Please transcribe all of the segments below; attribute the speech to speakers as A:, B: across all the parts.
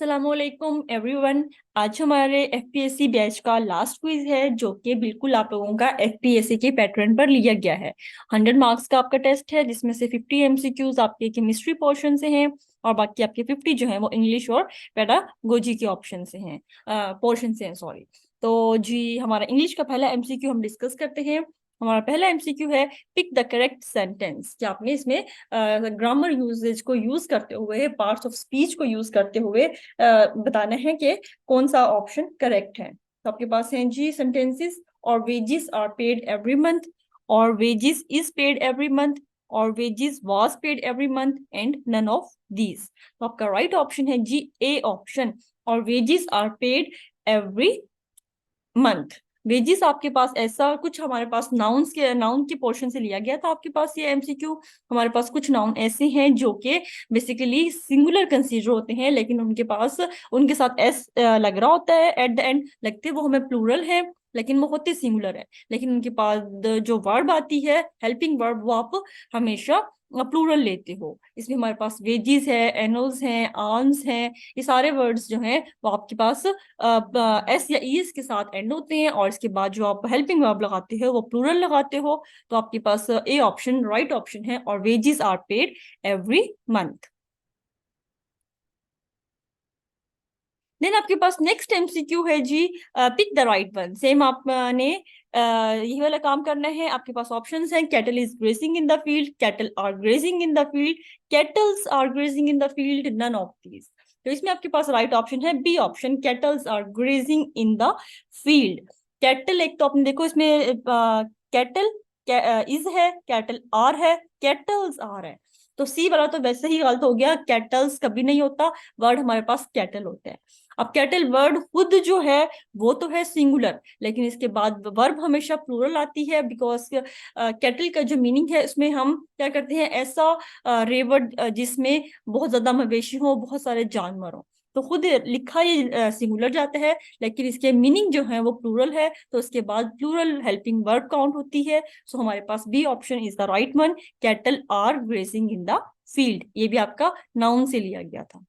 A: अस्सलामुअलैकुम एवरीवन। आज हमारे एफपीएससी बैच का लास्ट क्विज है जो कि बिल्कुल आप लोगों का एफपीएससी के पैटर्न पर लिया गया है। 100 मार्क्स का आपका टेस्ट है जिसमें से 50 एमसीक्यूज आपके केमिस्ट्री पोर्शन से हैं और बाकी आपके 50 जो है वो इंग्लिश और पेडागोजी के ऑप्शन से हैं, पोर्शन से हैं, सॉरी। तो जी हमारा इंग्लिश का पहला एमसीक्यू हम डिस्कस करते हैं। हमारा पहला एमसीक्यू है पिक द करेक्ट सेंटेंस। क्या आपने इसमें ग्रामर यूजेज को यूज करते हुए, पार्ट्स ऑफ स्पीच को यूज करते हुए बताना है कि कौन सा ऑप्शन करेक्ट है। तो आपके पास है जी सेंटेंसेस: और wages are paid every month, और wages is paid every month, और wages was paid every month, and none of these. तो आपका राइट ऑप्शन है जी ए ऑप्शन, और wages are paid every month. Wages आपके पास ऐसा कुछ, हमारे पास नाउन के पोर्शन से लिया गया था आपके पास ये एमसीक्यू। हमारे पास कुछ नाउन ऐसे हैं जो कि बेसिकली सिंगुलर कंसीडर होते हैं, लेकिन उनके पास उनके साथ एस लग रहा होता है एट द एंड, लगते वो हमें प्लूरल है लेकिन वो होते सिंगुलर है। लेकिन उनके पास जो वर्ब आती है हेल्पिंग वर्ब, वो आप हमेशा प्लूरल लेते हो। इसमें हमारे पास वेजिस है, एनोज हैं, आर्म्स हैं, ये सारे वर्ड्स जो हैं वो आपके पास एस या ईएस के साथ एंड होते हैं, और इसके बाद जो आप हेल्पिंग वर्ब लगाते हो वो प्लूरल लगाते हो। तो आपके पास ए ऑप्शन राइट ऑप्शन है, और wages are paid every month. Then आपके पास नेक्स्ट एमसीक्यू है जी pick the right one. Same आपने यही वाला काम करना है। आपके पास ऑप्शंस हैं: cattle is grazing in the field, cattle are grazing in the field, cattles are grazing in the field, none of these. तो इसमें आपके पास राइट ऑप्शन है B option, cattles are grazing in the field. Cattle, एक तो आपने देखो इसमें कैटल इज है, कैटल आर है, कैटल्स आर है। तो सी वाला तो वैसे ही गलत हो गया, कैटल्स कभी नहीं होता, वर्ड हमारे पास कैटल होता है। अब कैटल वर्ड खुद जो है वो तो है सिंगुलर, लेकिन इसके बाद वर्ब हमेशा प्लूरल आती है, बिकॉज कैटल का जो मीनिंग है उसमें हम क्या करते हैं, ऐसा रेवर्ड जिसमें बहुत ज्यादा मवेशी हो, बहुत सारे जानवर हो। तो खुद लिखा ये सिंगुलर जाता है, लेकिन इसके मीनिंग जो है वो प्लूरल है, तो उसके बाद प्लूरल हेल्पिंग वर्ब काउंट होती है। सो हमारे पास B option is the right one, cattle are grazing in the field. ये भी आपका नाउन से लिया गया था।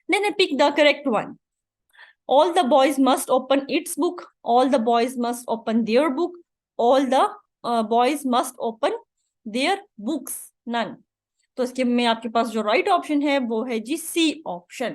A: Then I pick the correct one. All the boys must open its book. All the boys must open their book. All the boys must open their books. None. तो इसके में आपके पास जो राइट ऑप्शन है वो है जी सी ऑप्शन।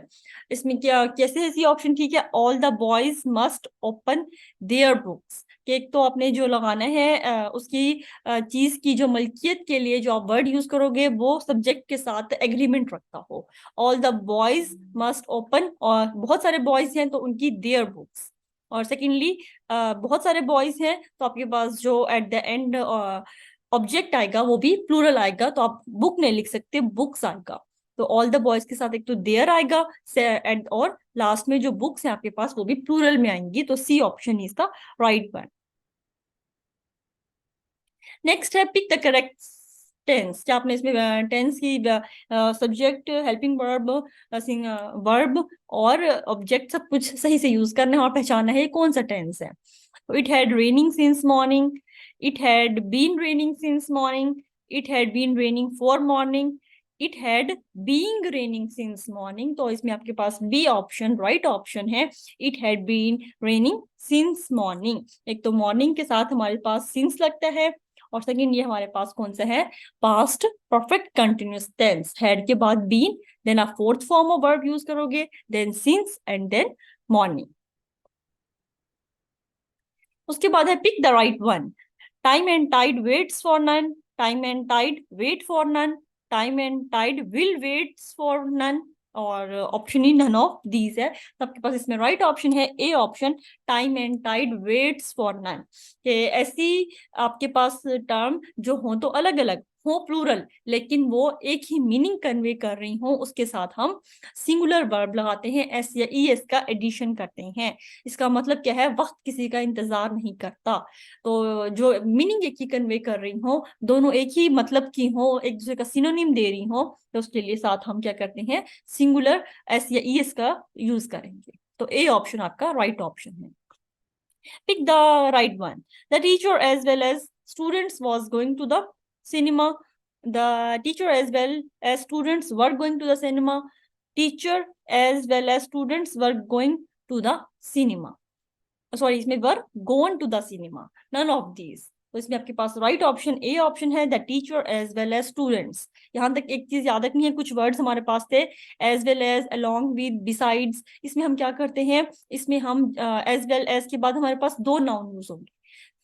A: इसमें क्या कैसे है सी ऑप्शन ठीक है? All the boys must open their books. कि एक तो आपने जो लगाना है उसकी चीज की जो मलकियत के लिए जो आप वर्ड यूज करोगे वो सब्जेक्ट के साथ एग्रीमेंट रखता हो। All the boys must open, और बहुत सारे बॉयज हैं तो उनकी देयर बुक्स। और सेकेंडली बहुत सारे बॉयज हैं तो आपके पास जो एट द एंड ऑब्जेक्ट आएगा वो भी प्लूरल आएगा, तो आप बुक नहीं लिख सकते, बुक्स आएगा। तो ऑल द बॉयज के साथ एक तो देयर आएगा एंड, और लास्ट में जो बुक्स हैं आपके पास वो भी प्लूरल में आएंगी। तो C option is the right one. Next है पिक द करेक्ट टेंस। क्या आपने इसमें टेंस की सब्जेक्ट, हेल्पिंग वर्ब, वर्ब और ऑब्जेक्ट सब कुछ सही से यूज करना है और पहचानना है कौन सा टेंस है। तो it had raining since morning, it had been raining since morning, it had been raining for morning, it had being raining since morning. तो इसमें आपके पास बी ऑप्शन राइट ऑप्शन है, it had been raining since morning. एक तो morning के साथ हमारे पास सिंस लगता है, और सेकंड ये हमारे पास कौन सा है, past perfect continuous tense. Had के बाद बीन, देन आप fourth form of verb use करोगे, then since and then morning. उसके बाद है pick the right one. Time and tide waits for none, time and tide wait for none, time and tide will waits for none, और option ही none of these है। तो आपके पास इसमें राइट ऑप्शन है A option, time and tide waits for none. ऐसी आपके पास टर्म जो हो तो अलग अलग हो प्लूरल, लेकिन वो एक ही मीनिंग कन्वे कर रही हो, उसके साथ हम सिंगुलर वर्ब लगाते हैं, एस या ई एस का एडिशन करते हैं। इसका मतलब क्या है, वक्त किसी का इंतजार नहीं करता। तो जो मीनिंग एक ही कन्वे कर रही हो, दोनों एक ही मतलब की हो, एक दूसरे का सिनोनिम दे रही हो, तो उसके लिए साथ हम क्या करते हैं, सिंगुलर एस या ई एस का यूज करेंगे। तो ए ऑप्शन आपका राइट ऑप्शन है। Pick the right one. The teacher as well as students was going to the cinema. The teacher as well as students were going to the cinema. Teacher as well as students were going to the cinema, sorry इसमें were gone to the cinema, none of these. तो इसमें आपके पास right option A option है, the teacher as well as students. यहाँ तक एक चीज याद रखनी है, कुछ वर्ड्स हमारे पास थे as well as, along with, besides. इसमें हम क्या करते हैं, इसमें हम एज वेल एज के बाद हमारे पास दो नाउन यूज होंगे,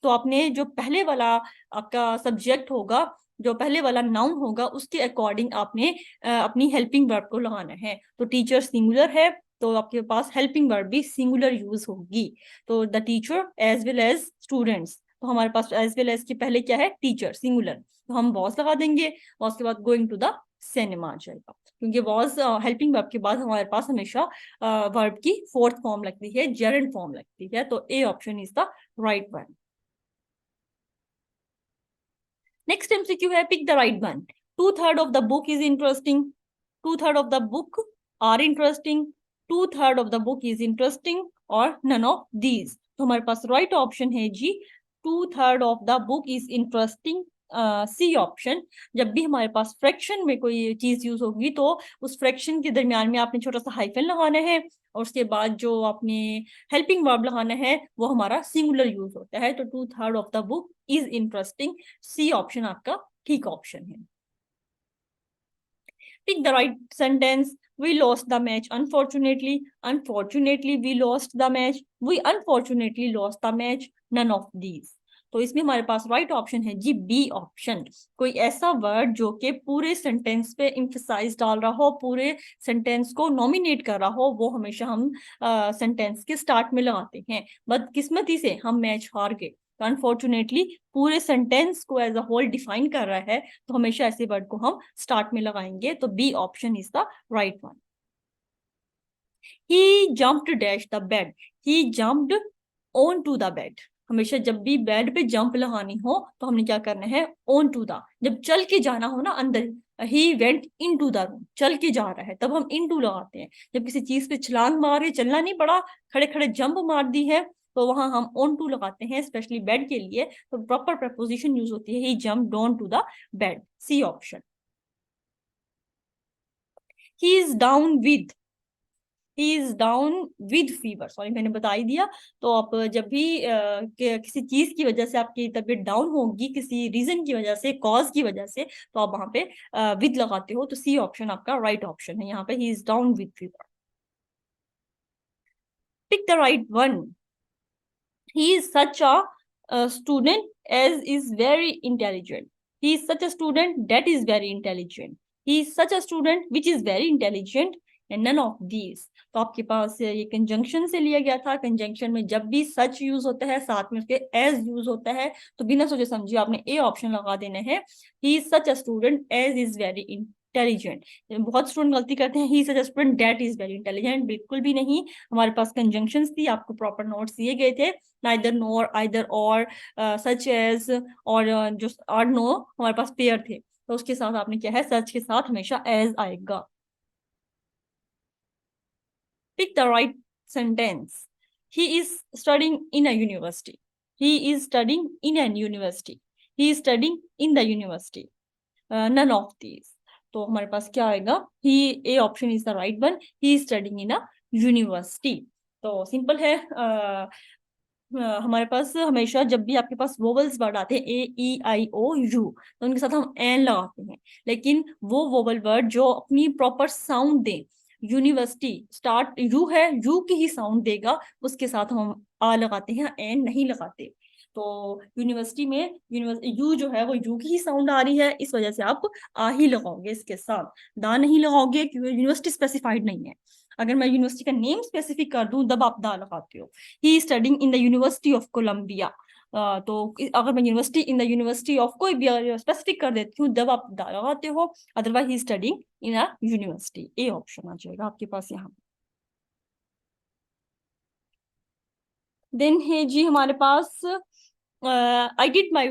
A: तो आपने जो पहले वाला आपका सब्जेक्ट होगा, जो पहले वाला नाउन होगा, उसके अकॉर्डिंग आपने अपनी हेल्पिंग वर्ब को लगाना है। तो टीचर सिंगुलर है, तो आपके पास हेल्पिंग वर्ब भी सिंगुलर यूज होगी। तो the teacher as well as students, तो हमारे पास एज वेल एज के पहले क्या है, टीचर सिंगुलर, तो हम वॉज लगा देंगे और उसके बाद गोइंग टू द सिनेमा आ जाएगा, क्योंकि वॉज हेल्पिंग वर्ब के बाद हमारे पास हमेशा वर्ब की फोर्थ फॉर्म लगती है, जेरेंट फॉर्म लगती है। तो A option is the right one. Next MCQ है, pick the right one. 2/3 of the book is interesting, 2/3 of the book are interesting, 2/3 of the book is interesting और none of these. तो हमारे पास right option है जी 2/3 of the book is interesting, C option. जब भी हमारे पास fraction में कोई चीज यूज होगी तो उस फ्रैक्शन के दरमियान में आपने छोटा सा हाइफन लगाना है और उसके बाद जो आपने हेल्पिंग वर्ब लगाना है वो हमारा सिंगुलर यूज होता है। तो 2/3 of the book is interesting, C option आपका ठीक ऑप्शन है। Pick the right sentence. We lost the match unfortunately. Unfortunately, we lost the match. We unfortunately lost the match. None of these. तो इसमें हमारे पास राइट ऑप्शन है G B option. कोई ऐसा वर्ड जो कि पूरे सेंटेंस पे इम्फेसाइज डाल रहा हो, पूरे सेंटेंस को नॉमिनेट कर रहा हो, वो हमेशा हम सेंटेंस के स्टार्ट में लगाते हैं। बदकिस्मती से हम मैच हार गए, तो अनफॉर्चुनेटली पूरे सेंटेंस को एज अ होल डिफाइन कर रहा है, तो हमेशा ऐसे वर्ड को हम स्टार्ट में लगाएंगे। तो B option is the right one. He jumped dash the bed, he jumped on to the bed. हमेशा जब भी बेड पे जंप लगानी हो तो हमने क्या करना है, ऑन टू द। जब चल के जाना हो ना अंदर, he went into the room, चल के जा रहा है, तब हम इन टू लगाते हैं। जब किसी चीज पे छलांग मार के चलना नहीं पड़ा, खड़े खड़े जंप मार दी है, तो वहां हम ऑन टू लगाते हैं, स्पेशली बेड के लिए। तो प्रॉपर प्रपोजिशन यूज होती है, he jumped on to the bed, C option. He is down with, he is down with fever, sorry मैंने बता ही दिया। तो आप जब भी किसी चीज की वजह से आपकी तबीयत डाउन होगी, किसी रीजन की वजह से, कॉज की वजह से, तो आप वहां पे विद लगाते हो। तो सी ऑप्शन आपका राइट ऑप्शन है यहाँ पे, he is down with fever. Pick the right one. He is such a student as is very intelligent. He is such a student that is very intelligent. He is such a student which is very intelligent and none of these. तो आपके पास ये conjunction से लिया गया था। Conjunction में जब भी सच यूज होता है साथ में उसके एज यूज होता है, तो बिना सोचे समझे आपने ए ऑप्शन लगा देना है। He is such a student as is very intelligent. बहुत स्टूडेंट गलती करते हैं, he is such a student that is very intelligent, बिल्कुल भी नहीं। हमारे पास कंजंक्शंस थी, आपको प्रॉपर नोट्स दिए गए थे, neither nor, either or, such as, और जो आर नो हमारे पास पेयर थे, तो उसके साथ आपने क्या है, सच के साथ हमेशा एज आएगा। Pick the right sentence. He is studying in a university, he is studying in an university, he is studying in the university, none of these. तो हमारे पास क्या आएगा, he, A option is the right one, he is studying in a university. तो simple है, हमारे पास हमेशा जब भी आपके पास वोवल्स वर्ड आते हैं, ए ई आई ओ यू, तो उनके साथ हम एन लगाते हैं। लेकिन वो वोवल वर्ड जो अपनी proper sound they, university start you है, यू की ही साउंड देगा, उसके साथ हम आ लगाते हैं, एन नहीं लगाते। तो यूनिवर्सिटी में यू जो है वो यू की ही साउंड आ रही है, इस वजह से आप आ ही लगाओगे इसके साथ, दा नहीं लगाओगे, क्योंकि यूनिवर्सिटी स्पेसिफाइड नहीं है। अगर मैं यूनिवर्सिटी का नेम स्पेसिफिक कर दूं तब आप दा लगाते हो। He studying in the university of Columbia, तो अगर मैं university in the university of कोई भी स्पेसिफिक कर देती हूँ तब आप दा लगाते हो, otherwise he studying in a university, A option आ जाएगा आपके पास यहाँ। देन है जी हमारे पास आई डिड माई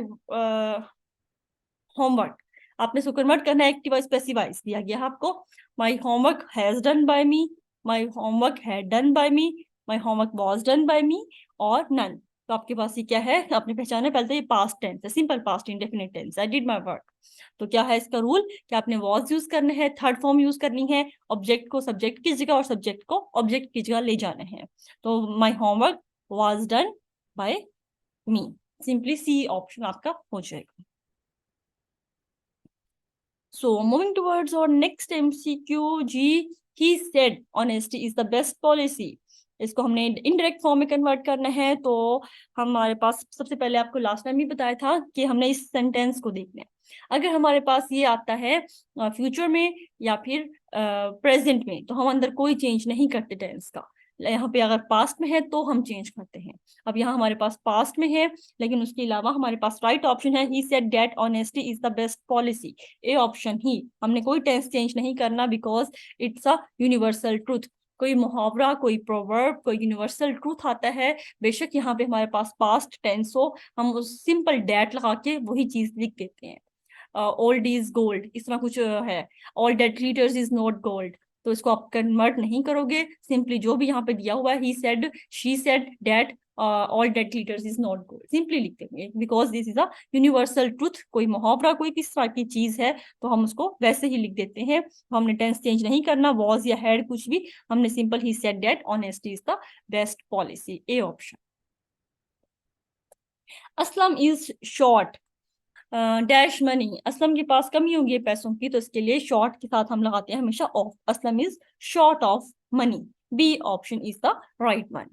A: होमवर्क। आपने सुपरमर्ट करना है, एक्टिव स्पेसिफाइज दिया गया है आपको। My homework has done by me, my homework had done by me, my homework was done by me और नन। तो आपके पास ये क्या है, आपने पहचाना पहले तो ये पास्ट टेंस है, simple past indefinite tense, I did my work. तो क्या है इसका रूल कि आपने वॉज यूज करना है, थर्ड फॉर्म यूज करनी है, ऑब्जेक्ट को सब्जेक्ट की जगह और सब्जेक्ट को ऑब्जेक्ट की जगह ले जाना है। तो my homework was done by me, simply C option आपका हो जाएगा। So moving towards our next MCQ, G, he said honesty is the best policy. इसको हमने इनडायरेक्ट फॉर्म में कन्वर्ट करना है। तो हमारे पास सबसे पहले आपको लास्ट टाइम भी बताया था कि हमने इस सेंटेंस को देखना है। अगर हमारे पास ये आता है फ्यूचर में या फिर प्रेजेंट में, तो हम अंदर कोई चेंज नहीं करते टेंस का। यहाँ पे अगर पास्ट में है तो हम चेंज करते हैं। अब यहाँ हमारे पास पास्ट में है, लेकिन उसके अलावा हमारे पास राइट ऑप्शन है, he said that honesty is the best policy. A option ही, हमने कोई टेंस चेंज नहीं करना, because it's a universal truth. कोई मुहावरा, कोई प्रोवर्ब, कोई यूनिवर्सल ट्रूथ आता है, बेशक यहाँ पे हमारे पास पास्ट टेंस हो, हम उस सिंपल डैट लगा के वही चीज लिख देते हैं। ओल्ड इज गोल्ड, इस तरह कुछ है, all that glitters is not gold, तो इसको आप कन्वर्ट नहीं करोगे, सिंपली जो भी यहाँ पे दिया हुआ है, he said, she said, that all that glitters is not gold, simply लिख देंगे, because this is a universal truth. कोई मुहावरा, कोई किस तरह की चीज है तो हम उसको वैसे ही लिख देते हैं। तो हमने टेंस चेंज नहीं करना, वॉज या हैड कुछ भी, हमने simple he said that honesty is the best policy, A option. Aslam is short dash money, Aslam के पास कमी होगी है पैसों की, तो इसके लिए शॉर्ट के साथ हम लगाते हैं हमेशा of, Aslam is short of money, B option is the right one.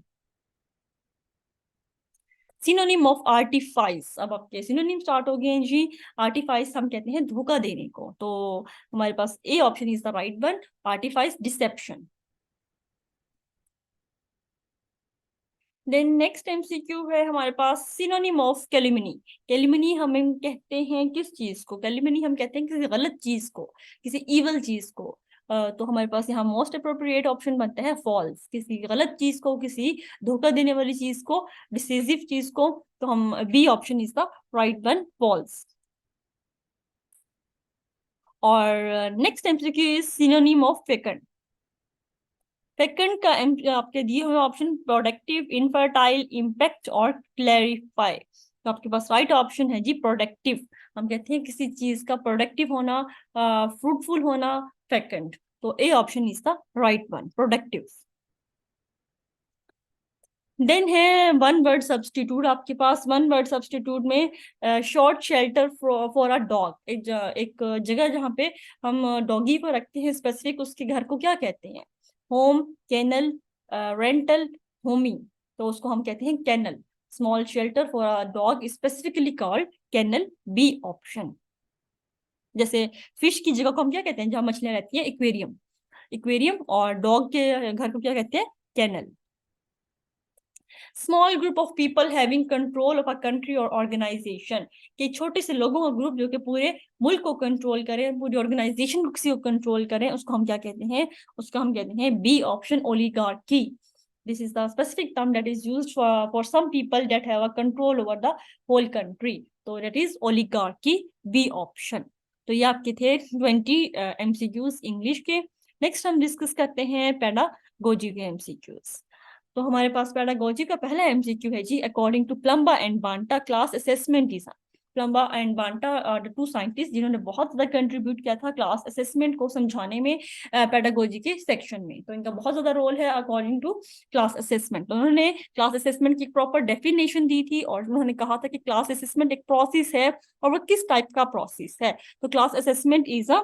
A: Synonym of artifice, अब आपके सिनोनिम स्टार्ट हो गए हैं जी। आर्टिफाइस हम कहते हैं धोखा देने को, तो हमारे पास A option is the right one, artifice deception. Then next MCQ है हमारे पास सिनोनिम ऑफ कैलिमनी। कैलिमनी हम कहते हैं किस चीज को, कैलिमनी हम कहते हैं किसी गलत चीज को, किसी इवल चीज को। तो हमारे पास यहाँ मोस्ट अप्रोप्रिएट ऑप्शन बनता है फॉल्स, किसी गलत चीज को, किसी धोखा देने वाली चीज को, डिसीजिव चीज को, तो हम B option is the right one, false. और next MCQ is synonym of fecund. Second का आपके दिए हुए ऑप्शन प्रोडक्टिव, इनफर्टाइल, इम्पैक्ट और क्लैरिफाई, तो आपके पास राइट ऑप्शन है जी प्रोडक्टिव। हम कहते हैं किसी चीज का प्रोडक्टिव होना, फ्रूटफुल होना, फेकंड, तो A option is the right one, productive. Then है वन वर्ड सब्सटीट्यूट आपके पास। वन वर्ड सब्सटीट्यूट में short shelter for a dog, एक जगह जहाँ पे हम डॉगी को रखते हैं स्पेसिफिक, उसके घर को क्या कहते हैं, होम, केनल, रेंटल, होमी, तो उसको हम कहते हैं kennel. Small shelter for a dog specifically called kennel, B option. जैसे फिश की जगह को हम क्या कहते हैं जहाँ मछलियां रहती हैं, एक्वेरियम, एक्वेरियम, और डॉग के घर को क्या कहते हैं, kennel. Small group of people having control of a country और ऑर्गेनाइजेशन, कि छोटे से लोगों का ग्रुप जो कि पूरे मुल्क को कंट्रोल करे, पूरी ऑर्गेनाइजेशन को किसी को कंट्रोल करे, उसको हम क्या कहते हैं, उसको हम कहते हैं B option, oligarchy. This is the specific term that is used for some people that have a control over the whole country, तो that is oligarchy, B option. तो ये आपके थे 20 एमसीक्यूज इंग्लिश के। नेक्स्ट हम डिस्कस करते हैं pedagogy के एमसीक्यूज। तो हमारे पास पेडागोजी का पहला एमसीक्यू है जी, अकॉर्डिंग टू प्लम्बा एंड बांटा क्लास असेसमेंट इज, प्लम्बा एंड बांटा द टू साइंटिस्ट जिन्होंने बहुत ज्यादा कंट्रीब्यूट किया था क्लास असेसमेंट को समझाने में पेडागोजी के सेक्शन में, तो इनका बहुत ज्यादा रोल है अकॉर्डिंग टू क्लास असेसमेंट। तो उन्होंने क्लास असेसमेंट की प्रॉपर डेफिनेशन दी थी, और उन्होंने कहा था कि क्लास असेसमेंट एक प्रोसेस है, और वो किस टाइप का प्रोसेस है, तो class assessment is a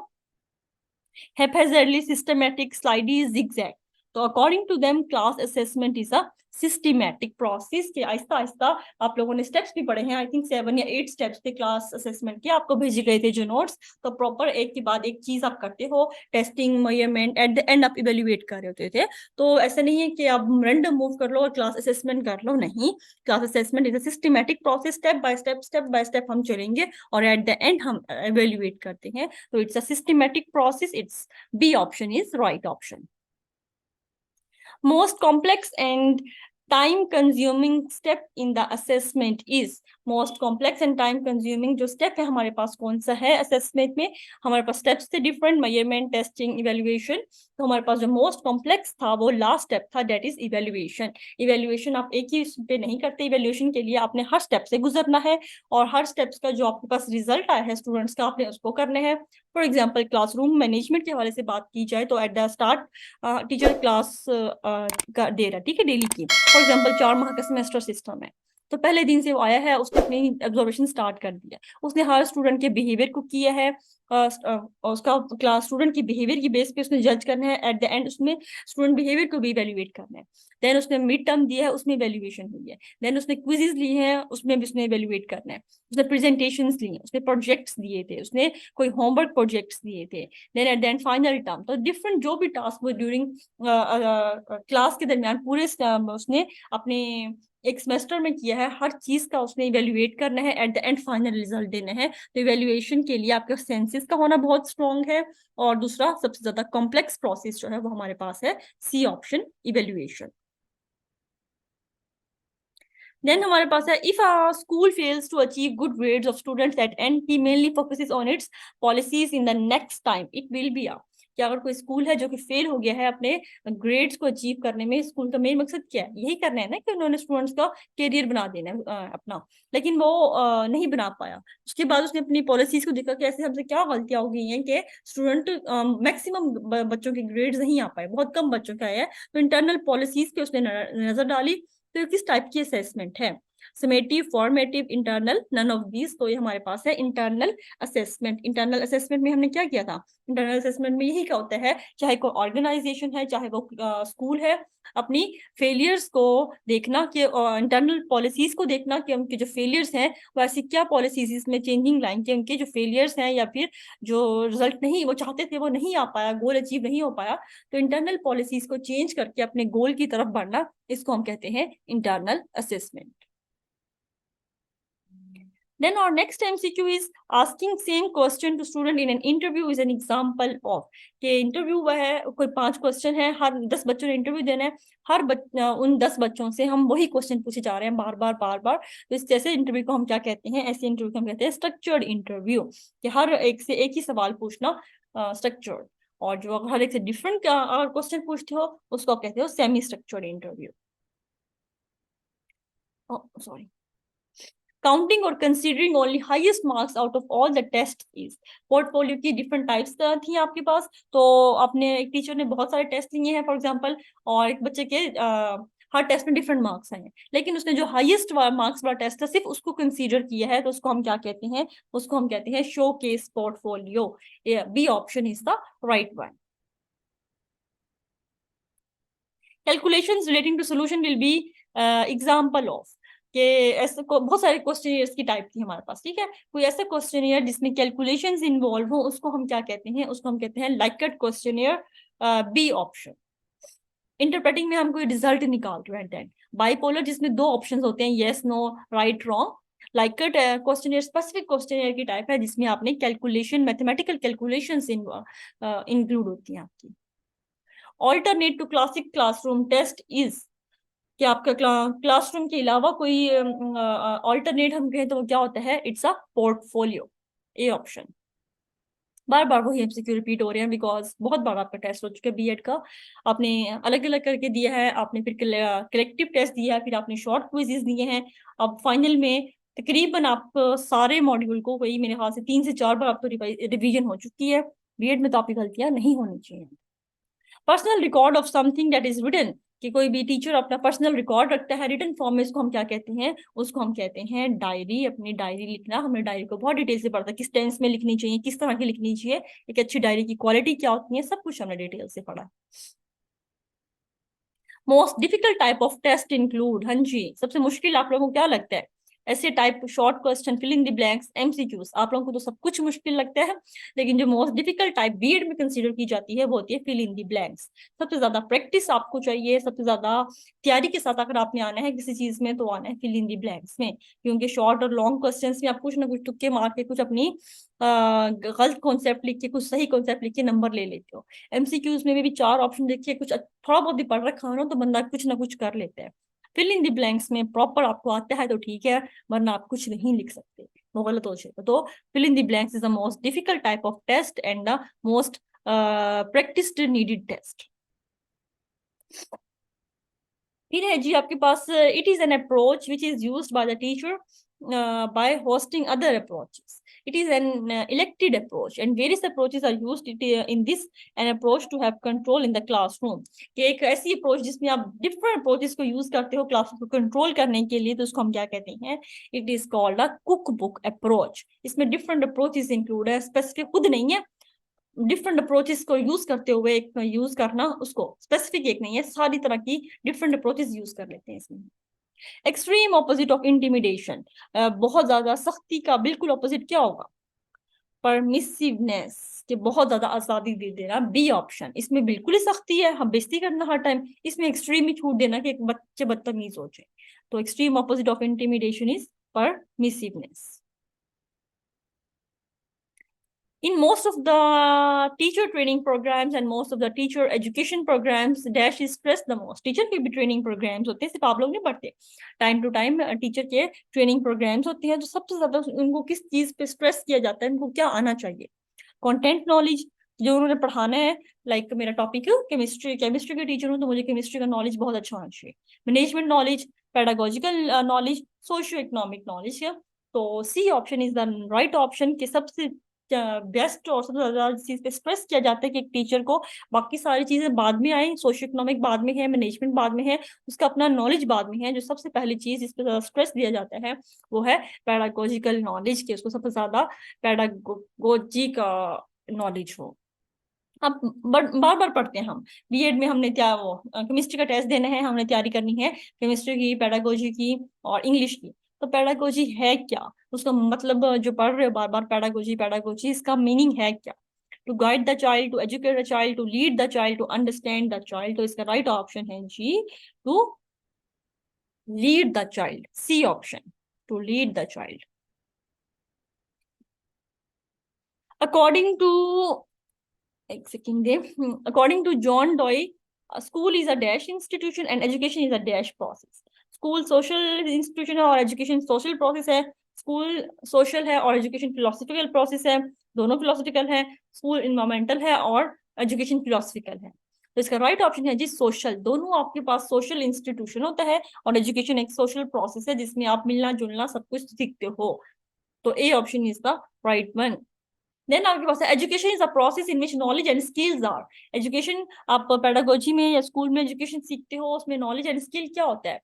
A: haphazardly systematic slidey zigzag, तो according to them class assessment is a systematic process, के आहिस्ता आहिस्ता आप लोगों ने स्टेप्स भी पढ़े हैं, आई थिंक 7 या 8 स्टेप्स थे क्लास असेसमेंट के, आपको भेजे गए थे जो नोट्स, तो प्रॉपर एक के बाद एक चीज आप करते हो, testing, measurement, eight the and आप इवेल्युएट कर रहे होते थे। तो ऐसा नहीं है कि आप रैंडम मूव कर लो और क्लास असेसमेंट कर लो, नहीं, class assessment is a systematic process, step by step हम चलेंगे और एट द एंड हम इवेल्युएट करते हैं, तो it's a systematic process, it's B option is right option. Most complex and time consuming step in the assessment is, most complex and time consuming जो step है हमारे पास कौन सा है असेसमेंट में। हमारे पास स्टेप्स थे डिफरेंट, मेजरमेंट, टेस्टिंग, इवेल्युएशन। तो हमारे पास जो मोस्ट कॉम्प्लेक्स था वो लास्ट स्टेप था, दैट इज इवेल्युएशन। इवेल्युएशन आप एक ही पे नहीं करते, इवेल्युएशन के लिए आपने हर स्टेप से गुजरना है और हर स्टेप्स का जो आपके पास रिजल्ट आया है स्टूडेंट्स का, आपने उसको करने हैं। फॉर एग्जाम्पल क्लासरूम मैनेजमेंट के हवाले से बात की जाए तो at the start teacher class का दे रहा है, ठीक है, डेली की। फॉर एग्जाम्पल 4 माह का सेमेस्टर सिस्टम है, तो पहले दिन से वो आया है, उसने अपनी ऑब्जर्वेशन स्टार्ट कर दिया, उसने हर स्टूडेंट के बिहेवियर को किया है, उसका क्लास स्टूडेंट की बिहेवियर की बेस पे उसने जज करना है, एट द एंड उसमें स्टूडेंट बिहेवियर को भी इवेल्युएट करना है। देन उसने मिड टर्म दिया है, उसमें इवेल्युएशन हुई है। देन उसने क्विजेज लिए हैं, उसमें भी उसने इवेल्युएट करना है। उसने प्रेजेंटेशंस लिए, उसने प्रोजेक्ट्स दिए थे, उसने कोई होमवर्क प्रोजेक्ट्स दिए थे। Then at the end final term, तो डिफरेंट जो भी टास्क हुए ड्यूरिंग क्लास के दरमियान पूरे उसने अपने एक सेमेस्टर में किया है, हर चीज का उसने इवेल्युएट करना है, eight the end final result देना है। तो इवेल्युएशन के लिए आपका सेंसेस का होना बहुत स्ट्रॉन्ग है। और दूसरा सबसे ज्यादा कॉम्प्लेक्स प्रोसेस जो है वो हमारे पास है सी ऑप्शन, इवेल्युएशन। देन हमारे पास है if a school fails to achieve good grades of students at end he mainly focuses on its policies in the next time it will be a, कि अगर कोई स्कूल है जो कि fail हो गया है अपने ग्रेड्स को अचीव करने में, स्कूल का मेन मकसद क्या है, यही करना है ना कि उन्होंने स्टूडेंट्स का करियर बना देना है अपना, लेकिन वो नहीं बना पाया। उसके बाद उसने अपनी पॉलिसीज को देखा कि ऐसे हमसे क्या गलतियां हो गई हैं कि स्टूडेंट मैक्सिमम बच्चों के ग्रेड्स नहीं आ पाए, बहुत कम बच्चों का आया है। तो इंटरनल पॉलिसीज पे उसने नजर डाली। तो किस टाइप की असेसमेंट है, summative, formative, internal, none of these. तो ये हमारे पास है इंटरनल असेसमेंट। इंटरनल असेसमेंट में हमने क्या किया था, इंटरनल असेसमेंट में यही क्या होता है, चाहे कोई ऑर्गेनाइजेशन है चाहे वो स्कूल है, अपनी फेलियर्स को देखना कि इंटरनल पॉलिसीज को देखना कि उनके जो फेलियर्स हैं वो ऐसी क्या पॉलिसीज इसमें चेंजिंग लाइन के उनके जो फेलियर्स हैं या फिर जो रिजल्ट नहीं वो चाहते थे वो नहीं आ पाया, गोल अचीव नहीं हो पाया, तो इंटरनल पॉलिसीज को चेंज करके अपने गोल की तरफ बढ़ना, इसको हम कहते हैं internal assessment. Then our next MCQ is asking same question to student in an interview is an example of, कि इंटरव्यू वह है, कोई 5 क्वेश्चन है, हर 10 बच्चों ने इंटरव्यू देना है, उन 10 बच्चों से हम वही क्वेश्चन पूछे जा रहे हैं बार बार बार बार। तो इस जैसे इंटरव्यू को हम क्या कहते हैं, ऐसे इंटरव्यू को हम कहते हैं स्ट्रक्चर्ड इंटरव्यू, कि हर एक से एक ही सवाल पूछना, स्ट्रक्चर्ड। और जो हर एक से डिफरेंट क्वेश्चन पूछते हो उसको आप कहते हो semi structured interview. Sorry, counting और considering only highest marks out of all the test is, portfolio की डिफरेंट टाइप्स थी आपके पास। तो आपने एक टीचर ने बहुत सारे टेस्ट लिए हैं फॉर एग्जांपल, और एक बच्चे के हर टेस्ट में डिफरेंट मार्क्स आए हैं, लेकिन उसने जो हाईएस्ट मार्क्स वाला टेस्ट है सिर्फ उसको कंसीडर किया है, तो उसको हम क्या कहते हैं, उसको हम कहते हैं showcase portfolio. B option is the right one. Calculations relating to solution will be example of, कि ऐसे बहुत सारे क्वेश्चनियर्स की टाइप थी हमारे पास, ठीक है। कोई ऐसा क्वेश्चनियर जिसमें कैलकुलेशंस इन्वॉल्व हो उसको हम क्या कहते हैं, उसको हम कहते हैं लाइकेट क्वेश्चनियर, बी ऑप्शन। इंटरप्रेटिंग में हम कोई रिजल्ट निकाल रहे हैं, देन बाइपोलर जिसमें 2 ऑप्शंस होते हैं, yes no, right, wrong. Likert questionnaire specific questionnaire की टाइप है जिसमें आपने कैलकुलेशन, मैथमेटिकल कैलकुलेशंस इंक्लूड होती हैं आपकी। Alternate to classic classroom test is, कि आपका क्लासरूम के अलावा कोई ऑल्टरनेट हम कहें तो वो क्या होता है, it's a portfolio, A option. बार बार वही एमसीक्यू रिपीट हो रहे हैं बिकॉज बहुत बार आपका टेस्ट हो चुका है बीएड का, आपने अलग अलग करके दिया है, आपने फिर कलेक्टिव टेस्ट दिया है, फिर आपने शॉर्ट क्विजेज दिए हैं, अब फाइनल में तकरीबन आप सारे मॉड्यूल को कोई मेरे ख्याल से 3 से 4 बार आप तो रिवीजन हो चुकी है। बीएड में तो आपकी गलतियां नहीं होनी चाहिए। Personal record of something that is written, कि कोई भी टीचर अपना पर्सनल रिकॉर्ड रखता है रिटन फॉर्म में, इसको हम क्या कहते हैं, उसको हम कहते हैं डायरी। अपनी डायरी लिखना, हमने डायरी को बहुत डिटेल से पढ़ा था, किस टेंस में लिखनी चाहिए, किस तरह की लिखनी चाहिए, एक अच्छी डायरी की क्वालिटी क्या होती है, सब कुछ हमने डिटेल से पढ़ा। Most difficult type of test include, हाँ जी, सबसे मुश्किल आप लोगों को क्या लगता है, ऐसे type, short question, fill in the blanks, MCQs, आप लोगों को तो सब कुछ मुश्किल लगता है, लेकिन जो मोस्ट डिफिकल्ट टाइप बीएड में कंसीडर की जाती है वो होती है फिल इन द ब्लैंक्स। सबसे ज्यादा प्रैक्टिस आपको चाहिए, सबसे ज्यादा तैयारी के साथ अगर आपने आना है किसी चीज में तो आना है फिल इन द ब्लैंक्स में, क्योंकि शॉर्ट और लॉन्ग क्वेश्चन में आप कुछ ना कुछ तुक्के मार के कुछ अपनी गलत कॉन्सेप्ट लिख के कुछ सही कॉन्सेप्ट लिख के नंबर ले लेते हो। एमसीक्यूज में भी 4 ऑप्शन देखिए, कुछ थोड़ा बहुत भी पढ़ रखा हो ना तो बंदा कुछ ना कुछ कर लेता है। फिल इन द ब्लैंक्स में प्रॉपर आपको आता है तो ठीक है, वरना आप कुछ नहीं लिख सकते, वो गलत हो जाएगा। तो fill in the blanks is the most difficult type of test and the most practised needed test. फिर है जी आपके पास, it is an approach which is used by the teacher by hosting other approaches. It is an elected approach and various approaches are used in this an approach to have control in the classroom. कि एक ऐसी approach जिसमें आप different approaches को use करते हो classroom को control करने के लिए, तो उसको हम क्या कहते हैं? It is called a cook book approach. इसमें डिफरेंट अप्रोचेस इंक्लूड है, स्पेसिफिक खुद नहीं है, डिफरेंट अप्रोचेस को यूज करते हुए एक यूज करना, उसको स्पेसिफिक एक नहीं है, सारी तरह की डिफरेंट अप्रोचेस यूज कर लेते हैं इसमें। एक्सट्रीम ऑपोजिट ऑफ इंटिमिडेशन, बहुत ज्यादा सख्ती का बिल्कुल ऑपोजिट क्या होगा? परमिसिवनेस, कि बहुत ज्यादा आजादी दे देना, बी ऑप्शन। इसमें बिल्कुल ही सख्ती है, हम बेइज्जती करना हर टाइम, इसमें एक्सट्रीम ही छूट देना कि एक बच्चे बदतमीज हो जाए। तो extreme opposite of intimidation is permissiveness. In most of the teacher training programs and most of the teacher education programs, dash is stressed the most. Teacher के भी ट्रेनिंग प्रोग्राम्स होते हैं, सिर्फ आप लोग नहीं पढ़ते, टाइम टू टाइम टीचर के ट्रेनिंग प्रोग्राम्स होते हैं, जो सबसे ज्यादा उनको किस चीज पे स्ट्रेस किया जाता है, उनको क्या आना चाहिए? कंटेंट नॉलेज, जो उन्होंने पढ़ाना है, लाइक मेरा टॉपिक है केमिस्ट्री, केमिस्ट्री के टीचर हूँ तो मुझे केमिस्ट्री का नॉलेज बहुत अच्छा होना चाहिए। Management knowledge, pedagogical knowledge, socio economic knowledge. तो C option is the right option, कि सबसे बेस्ट और सबसे ज्यादा चीज पे स्ट्रेस किया जाता है कि एक टीचर को बाकी सारी चीजें बाद में आई, सोशियो इकोनॉमिक बाद में है, मैनेजमेंट बाद में है, उसका अपना नॉलेज बाद में है, जो सबसे पहली चीज जिस पे स्ट्रेस दिया जाता है वो है पेडागोजिकल नॉलेज, के उसको सबसे ज्यादा पेडागोजी का नॉलेज हो। अब बार बार पढ़ते हैं हम, बीएड में हमने क्या वो केमिस्ट्री का टेस्ट देना है, हमने तैयारी करनी है केमिस्ट्री की, पेडागोजी की और इंग्लिश की। तो पेडागोजी है क्या, उसका मतलब जो पढ़ रहे हो बार बार पेडागोजी पेडागोजी, इसका मीनिंग है क्या? To guide the child, to educate the child, to lead the child, to understand the child. तो इसका राइट ऑप्शन है जी to lead the child, C option, to lead the child. According to एक second दे, according to John Dewey, school is a dash institution and education is a dash process. School social institution है और education social process है। School social है और education philosophical process है, दोनों philosophical है। स्कूल इन्वायरमेंटल है और एजुकेशन फिलोसफिकल है। तो इसका राइट ऑप्शन है जी सोशल। दोनों आपके पास सोशल इंस्टीट्यूशन होता है और एजुकेशन एक सोशल प्रोसेस है जिसमें आप मिलना जुलना सब कुछ सीखते हो। तो A option is the right one. Then आपके पास education is a process in which knowledge and skills are. Education आप पेडागोजी में या स्कूल में एजुकेशन सीखते हो, उसमें नॉलेज एंड स्किल क्या होता है?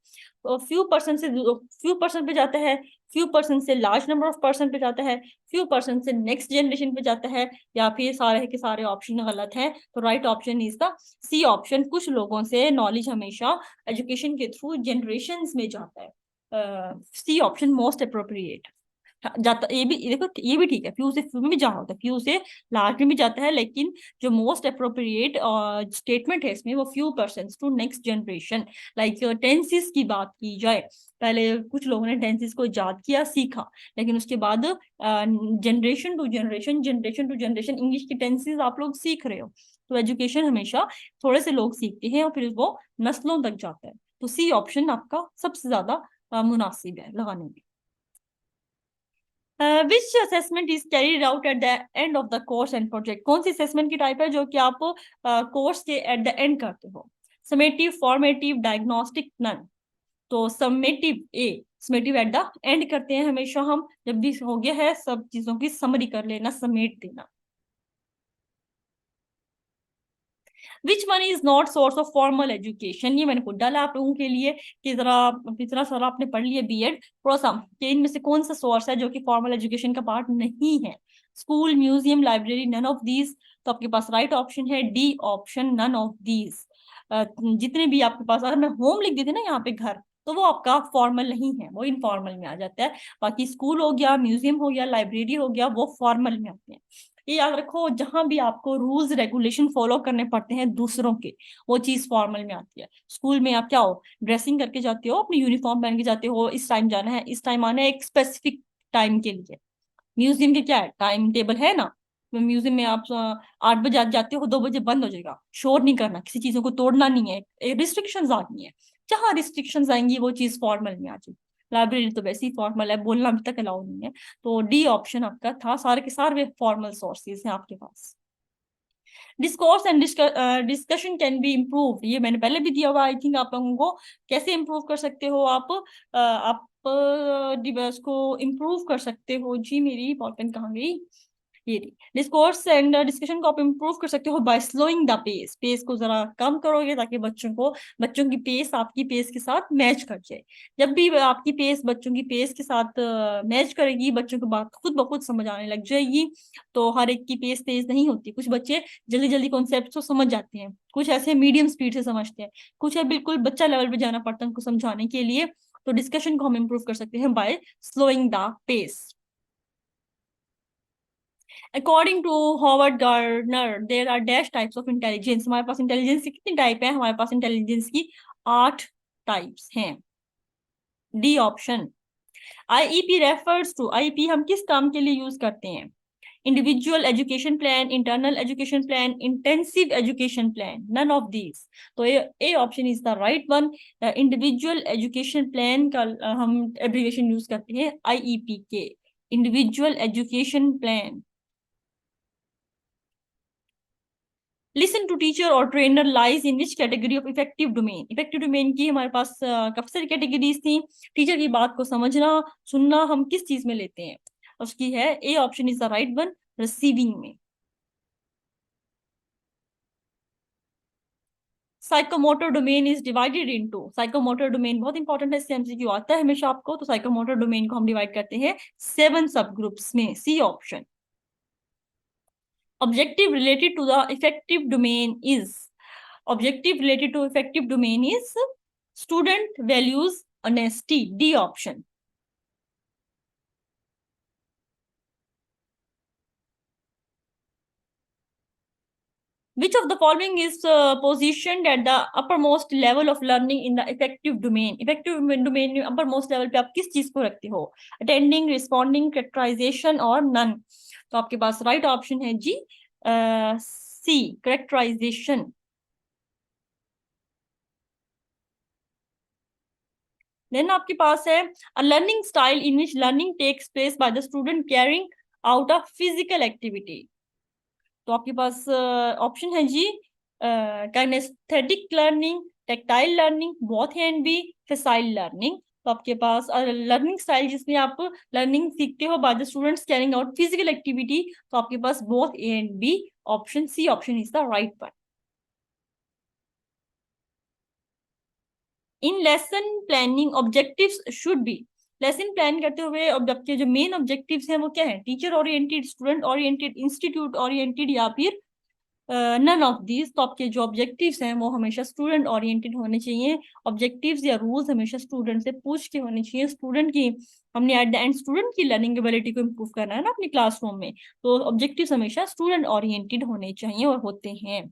A: फ्यू पर्सन पे जाता है, फ्यू पर्सन से लार्ज नंबर ऑफ पर्सन पे जाता है, फ्यू पर्सन से नेक्स्ट जनरेशन पे जाता है, या फिर सारे के सारे ऑप्शन गलत हैं। तो right option is the C option, कुछ लोगों से नॉलेज हमेशा एजुकेशन के थ्रू जनरेशन में जाता है। सी ऑप्शन मोस्ट अप्रोप्रिएट जाता। ये भी देखो, ये भी ठीक है, फ्यू से फ्यू में भी जाना होता है, फ्यू से लार्ज में भी जाता है, लेकिन जो मोस्ट अप्रोप्रिएट स्टेटमेंट है इसमें वो few person to next generation. Like tenses की बात की जाए, पहले कुछ लोगों ने टेंसेस को याद किया सीखा, लेकिन उसके बाद generation to generation, generation to generation English की टेंसेस आप लोग सीख रहे हो। तो एजुकेशन हमेशा थोड़े से लोग सीखते हैं और फिर वो नस्लों तक जाता है। तो सी ऑप्शन आपका सबसे ज्यादा मुनासिब है लगाने में। विच assessment is carried out at the end of the course and project. कौन सी असेसमेंट की टाइप है जो कि आप कोर्स के एट द एंड करते हो? Summative, formative, diagnostic, none. तो summative A, summative at the end करते हैं हमेशा हम, जब भी हो गया है सब चीजों की समरी कर लेना, समेट देना। Which one is not source of formal education, ये मैंने खुद डाला आप लोगों के लिए कि जरा इतना सारा आपने पढ़ लिया बीएड, थोड़ा सा कि इनमें से कौन सा सोर्स है जो कि फॉर्मल एजुकेशन का पार्ट नहीं है? School, museum, library, none of these. तो आपके पास राइट ऑप्शन है D option, none of these. जितने भी आपके पास, अगर मैं होम लिख देती ना यहाँ पे घर, तो वो आपका फॉर्मल नहीं है, वो इनफॉर्मल में आ जाता है। बाकी स्कूल हो गया, म्यूजियम हो गया, लाइब्रेरी हो गया, वो फॉर्मल में आते हैं। ये याद रखो, जहां भी आपको रूल्स रेगुलेशन फॉलो करने पड़ते हैं दूसरों के, वो चीज फॉर्मल में आती है। स्कूल में आप क्या हो, ड्रेसिंग करके जाते हो, अपनी यूनिफॉर्म पहन के जाते हो, इस टाइम जाना है, इस टाइम आना है, एक स्पेसिफिक टाइम के लिए। म्यूजियम के क्या है, टाइम टेबल है ना। म्यूजियम में आप 8 बजे जाते हो, 2 बजे बंद हो जाएगा, शोर नहीं करना, किसी चीजों को तोड़ना नहीं है, रिस्ट्रिक्शंस आ गई हैं। जहाँ रिस्ट्रिक्शंस आएंगी वो चीज फॉर्मल में आ जाएगी। लाइब्रेरी तो वैसे ही फॉर्मल है, बोलना अभी तक अलाउ नहीं है। तो डी ऑप्शन आपका था, सारे के सारे फॉर्मल सोर्सेज हैं आपके पास। Discourse and discussion can be improve, ये मैंने पहले भी दिया हुआ, आई थिंक आप लोगों को। कैसे इम्प्रूव कर सकते हो आप? आप डिवाइस को इम्प्रूव कर सकते हो जी। मेरी बॉल पेन कहाँ गई? ये डिस्कोर्स एंड डिस्कशन को आप इम्प्रूव कर सकते हो by slowing the pace. Pace को जरा कम करोगे ताकि बच्चों की पेस आपकी पेस के साथ मैच कर जाए। जब भी आपकी पेस बच्चों की पेस के साथ मैच करेगी, बच्चों को बात खुद ब खुद समझ आने लग जाएगी। तो हर एक की पेस तेज नहीं होती, कुछ बच्चे जल्दी जल्दी कॉन्सेप्ट को समझ जाते हैं, कुछ ऐसे मीडियम स्पीड से समझते हैं, कुछ है बिल्कुल बच्चा लेवल पे जाना पड़ता है उनको समझाने के लिए। तो डिस्कशन को हम इम्प्रूव कर सकते हैं by slowing the pace. According to Howard Gardner there are dash types of intelligence. हमारे पास इंटेलिजेंस की कितनी टाइप है? हमारे पास इंटेलिजेंस की 8 टाइप्स हैं। D option. IEP refers to, IEP हम किस काम के लिए यूज करते हैं? Individual education plan, internal education plan, intensive education plan, none of these. तो A option is the right one. Individual education plan का हम एब्रिविएशन यूज करते हैं आईईपी के, individual education plan. Listen to teacher और trainer lies in which category of effective domain. Effective domain की हमारे पास काफी सारी कैटेगरीज थी। टीचर की बात को समझना सुनना हम किस चीज में लेते हैं? उसकी है A option is the right one, receiving में। Psychomotor domain is divided into, psychomotor domain बहुत इंपॉर्टेंट है, इससे एमसीक्यू आता है हमेशा आपको। तो साइकोमोटर डोमेन को हम डिवाइड करते हैं 7 सब ग्रुप्स में, C option. objective related to the effective domain is, objective related to effective domain is student values honesty, D option. Which of the following is positioned at the uppermost level of learning in the effective domain? Effective domain में uppermost level पे आप किस चीज को रखते हो? Attending, responding, characterization और none? तो आपके पास right option है जी, C, characterization. देन आपके पास है a learning style in which learning takes place by the student carrying out a physical activity. तो आपके पास ऑप्शन है जी, kinesthetic learning, tactile learning, both A and B, facile learning. तो आपके पास लर्निंग स्टाइल जिसमें आप लर्निंग सीखते हो by the students carrying out physical activity, तो आपके पास both A and B, option C option is the right one. In lesson planning objectives should be, lesson plan करते हुए आपके जो मेन ऑब्जेक्टिव्स हैं वो क्या है? Teacher oriented, student oriented, institute oriented या फिर नन ऑफ दीज। तो आपके जो ऑब्जेक्टिव्स हैं वो हमेशा स्टूडेंट ओरिएंटेड होने चाहिए। ऑब्जेक्टिव्स या रूल्स हमेशा स्टूडेंट से पूछ के होने चाहिए। स्टूडेंट की हमने एट द एंड स्टूडेंट की लर्निंग एबिलिटी को इम्प्रूव करना है ना अपनी क्लासरूम में, तो ऑब्जेक्टिव्स हमेशा स्टूडेंट ओरिएंटेड होने चाहिए और होते हैं।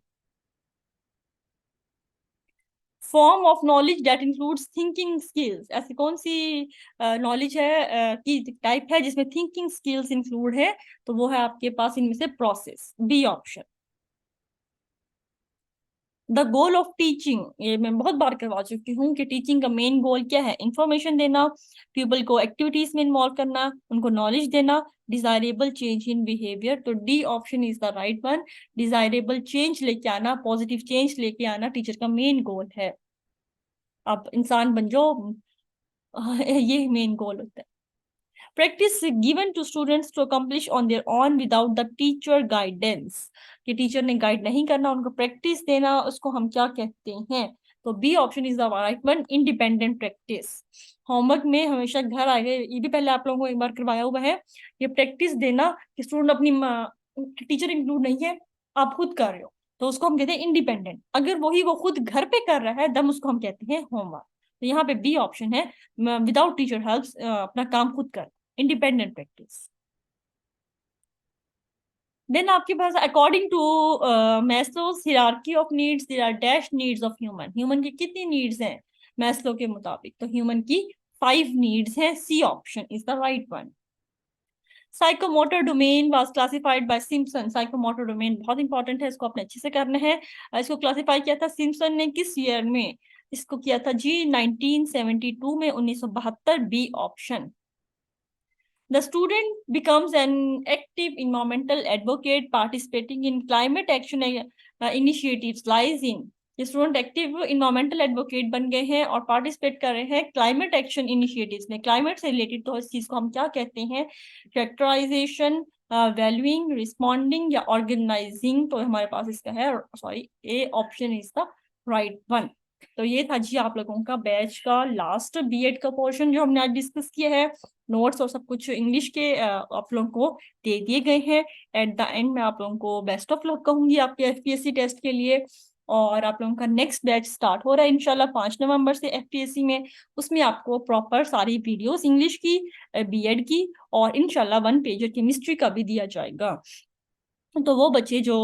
A: Form of knowledge that includes thinking skills, ऐसी कौन सी नॉलेज है की टाइप है जिसमें थिंकिंग स्किल्स इंक्लूड है? तो वो है आपके पास इनमें से process, B option. The goal of teaching, ये मैं बहुत बार करवा चुकी हूँ कि टीचिंग का मेन गोल क्या है? इंफॉर्मेशन देना, पीपल को एक्टिविटीज में इन्वॉल्व करना, उनको नॉलेज देना, डिजायरेबल चेंज इन बिहेवियर। तो D option is the right one, desirable change लेके आना, पॉजिटिव चेंज लेके आना टीचर का मेन गोल है। आप इंसान बन जाओ, ये मेन गोल होता है। Practice given to students to accomplish on their own without the teacher guidance, कि टीचर ने गाइड नहीं करना, उनको प्रैक्टिस देना, उसको हम क्या कहते हैं? तो B option is the right one, independent practice. Homework में हमेशा घर आ गए, ये भी पहले आप लोगों को एक बार करवाया हुआ है, ये प्रैक्टिस देना कि स्टूडेंट अपनी टीचर इंक्लूड नहीं है, आप खुद कर रहे हो, तो उसको हम कहते हैं इंडिपेंडेंट। अगर वही वो खुद घर पे कर रहा है तब उसको हम कहते हैं होमवर्क। तो यहाँ पे बी ऑप्शन है, विदाउट टीचर हेल्प अपना काम खुद कर, इंडिपेंडेंट प्रैक्टिस। देन आपके पास according to Maslow's hierarchy of needs there are dash needs of human. Human की कितनी नीड्स हैं मैस्लो के मुताबिक? तो ह्यूमन की 5 नीड्स हैं, C option is the right one. Psychomotor domain was classified by Simpson. Psychomotor domain बहुत important है, इसको आपने अच्छे से करना है। इसको क्लासिफाई किया था सिम्पसन ने किस ईयर में? इसको किया था जी 1972 में, 1972, B option. The student becomes an active environmental advocate participating in climate action initiatives lies in। ये स्टूडेंट एक्टिव इन्वायरमेंटल एडवोकेट बन गए हैं और पार्टिसिपेट कर रहे हैं क्लाइमेट एक्शन इनिशिएटिव्स में। क्लाइमेट से रिलेटेड तो इस चीज को हम क्या कहते हैं, कैरेक्टराइजेशन, वैल्यूइंग, रिस्पॉन्डिंग या ऑर्गेनाइजिंग। तो हमारे पास इसका है, sorry, A option is the right one. तो ये था जी आप लोगों का बैच का लास्ट बीएड का पोर्शन जो हमने आज डिस्कस किया है। नोट्स और सब कुछ इंग्लिश के आप लोगों को दे दिए गए हैं। एट द एंड मैं आप लोगों को बेस्ट ऑफ लक कहूंगी आपके एफपीएससी टेस्ट के लिए। और आप लोगों का नेक्स्ट बैच स्टार्ट हो रहा है इंशाल्लाह 5 नवंबर से एफपीएससी में। उसमें आपको प्रॉपर सारी वीडियोस इंग्लिश की, बीएड की, और इंशाल्लाह 1 पेजर केमिस्ट्री का भी दिया जाएगा। तो वो बच्चे जो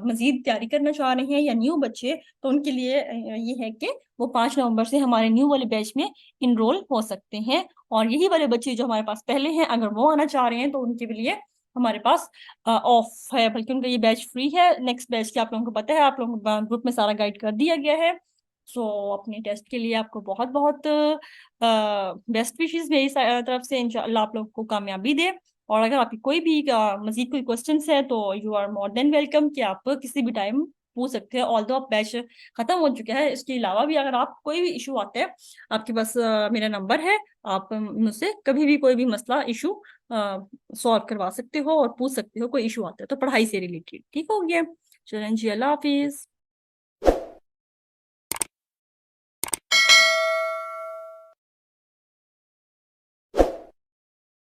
A: मजीद तैयारी करना चाह रहे हैं या न्यू बच्चे, तो उनके लिए ये है कि वो 5 नवंबर से हमारे न्यू वाले बैच में इनरोल हो सकते हैं। और यही वाले बच्चे जो हमारे पास पहले हैं, अगर वो आना चाह रहे हैं तो उनके लिए हमारे पास ऑफ है, बल्कि उनका ये बैच फ्री है। नेक्स्ट बैच की आप लोगों को पता है, आप लोगों को ग्रुप में सारा गाइड कर दिया गया है। सो अपने टेस्ट के लिए आपको बहुत बहुत बेस्ट विशेस मेरी तरफ से। इंशाल्लाह आप लोगों को कामयाबी दे। और अगर आपकी कोई भी मजीद कोई क्वेश्चंस है तो you are more than welcome कि आप किसी भी टाइम पूछ सकते हैं। ऑल्दो आप बैच खत्म हो चुका है, इसके अलावा भी अगर आप कोई भी इशू आता है, आपके पास मेरा नंबर है, आप मुझसे कभी भी कोई भी मसला इशू सॉल्व करवा सकते हो और पूछ सकते हो। कोई इशू आता है तो पढ़ाई से रिलेटेड, ठीक हो गया। चलें जी, अल्लाह हाफिज।